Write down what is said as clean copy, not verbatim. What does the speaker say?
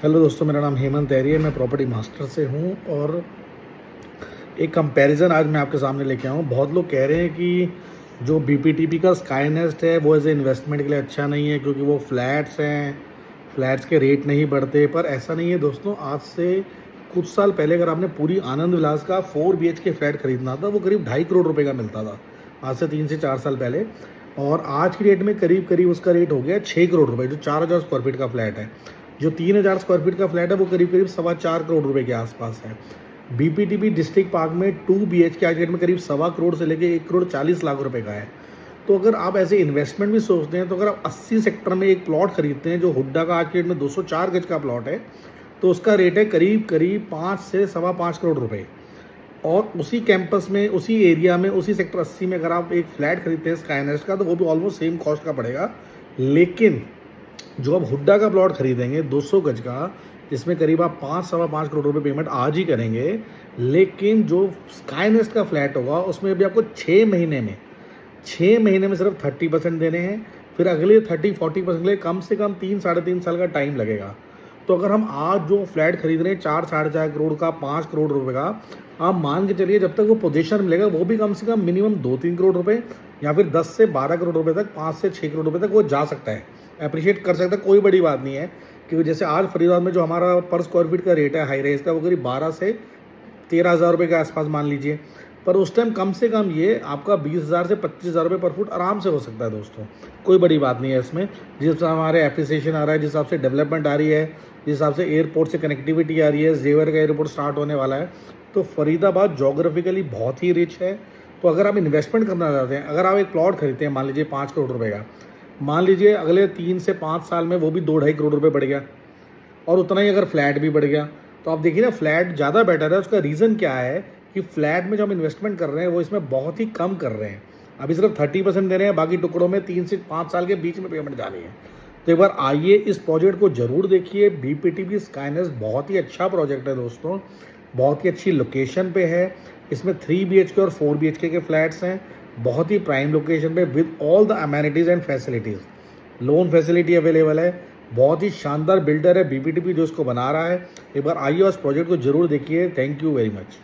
Hello दोस्तों, मेरा नाम हेमंत ऐरी है। मैं प्रॉपर्टी मास्टर से हूँ और एक कंपैरिजन आज मैं आपके सामने लेके आया हूँ। बहुत लोग कह रहे हैं कि जो बीपीटीपी का स्काई नेस्ट है वो एज ए इन्वेस्टमेंट के लिए अच्छा नहीं है क्योंकि वो फ्लैट्स हैं, फ्लैट्स के रेट नहीं बढ़ते। पर ऐसा नहीं है दोस्तों। आज से कुछ साल पहले अगर आपने पूरी आनंद विलास का 4 BHK फ्लैट खरीदना था, वो करीब 2.5 करोड़ रुपए का मिलता था, आज से 3 से 4 साल पहले। और आज की डेट में करीब करीब उसका रेट हो गया 6 करोड़ रुपए, जो 4,000 स्क्वायर फीट का फ्लैट है। जो 3,000 स्क्वायर फीट का फ्लैट है वो करीब करीब 4.25 करोड़ रुपए के आसपास है। बीपीटीपी डिस्ट्रिक्ट पार्क में 2 BHK आज डेट में करीब 1.25 करोड़ से लेके 1 करोड़ 40 लाख रुपए का है। तो अगर आप ऐसे इन्वेस्टमेंट भी सोचते हैं, तो अगर आप 80 सेक्टर में एक प्लॉट खरीदते हैं, जो हुड्डा का आज की डेट में 204 गज का प्लॉट है, तो उसका रेट है करीब करीब 5 से 5.25 करोड़ रुपए। और उसी कैंपस में, उसी एरिया में, उसी सेक्टर 80 में अगर आप एक फ्लैट खरीदते हैं स्काई नेस्ट का, तो वो भी ऑलमोस्ट सेम कॉस्ट का पड़ेगा। लेकिन जो आप हुड्डा का प्लॉट खरीदेंगे 200 गज का, जिसमें करीब आप 5-5.25 करोड़ रुपए पेमेंट आज ही करेंगे, लेकिन जो स्काई नेस्ट का फ्लैट होगा उसमें भी आपको 6 महीने में सिर्फ 30% देने हैं। फिर अगले 30-40% के लिए कम से कम 3-3.5 साल का टाइम लगेगा। तो अगर हम आज जो फ्लैट खरीद रहे हैं 4-4.5 करोड़ का, 5 करोड़ रुपए का, आप मान के चलिए जब तक वो पोजीशन मिलेगा वो भी कम से कम मिनिमम 2-3 करोड़ रुपए, या फिर 10 से 12 करोड़ रुपए तक, 5 से 6 करोड़ रुपए तक वो जा सकता है, अप्रिशिएट कर सकता है। कोई बड़ी बात नहीं है, क्योंकि जैसे आज फरीदाबाद में जो हमारा पर स्क्वायर फीट का रेट है हाई रेंज का, वो करीब 12 से 13,000 रुपये के आसपास मान लीजिए। पर उस टाइम कम से कम ये आपका 20,000 से 25,000 रुपये पर फुट आराम से हो सकता है दोस्तों। कोई बड़ी बात नहीं है इसमें। जिस हिसाब से हमारे एप्रिसिएशन आ रहा है, जिस हिसाब से डेवलपमेंट आ रही है, जिस हिसाब से एयरपोर्ट से कनेक्टिविटी आ रही है, जेवर का एयरपोर्ट स्टार्ट होने वाला है, तो फरीदाबाद जोग्राफिकली बहुत ही रिच है। तो अगर आप इन्वेस्टमेंट करना चाहते हैं, अगर आप एक प्लॉट खरीदते हैं मान लीजिए 5 करोड़ रुपये का, मान लीजिए अगले 3 से 5 साल में वो भी 2-2.5 करोड़ रुपये बढ़ गया, और उतना ही अगर फ्लैट भी बढ़ गया, तो आप देखिए ना, फ्लैट ज़्यादा बेटर है। उसका रीज़न क्या है कि फ्लैट में जो हम इन्वेस्टमेंट कर रहे हैं वो इसमें बहुत ही कम कर रहे हैं। अभी सिर्फ 30% दे रहे हैं, बाकी टुकड़ों में 3 से 5 साल के बीच में पेमेंट जानी है। तो एक बार आइए, इस प्रोजेक्ट को ज़रूर देखिए। बीपीटीपी स्काई नेस्ट बहुत ही अच्छा प्रोजेक्ट है दोस्तों, बहुत ही अच्छी लोकेशन पे है। इसमें 3 BHK और 4 BHK के फ्लैट्स हैं, बहुत ही प्राइम लोकेशन पे, with all the amenities and facilities. Loan facility available है। बहुत ही शानदार बिल्डर है बीपीटीपी जो इसको बना रहा है। एक बार आइए और इस प्रोजेक्ट को जरूर देखिए। Thank you very much.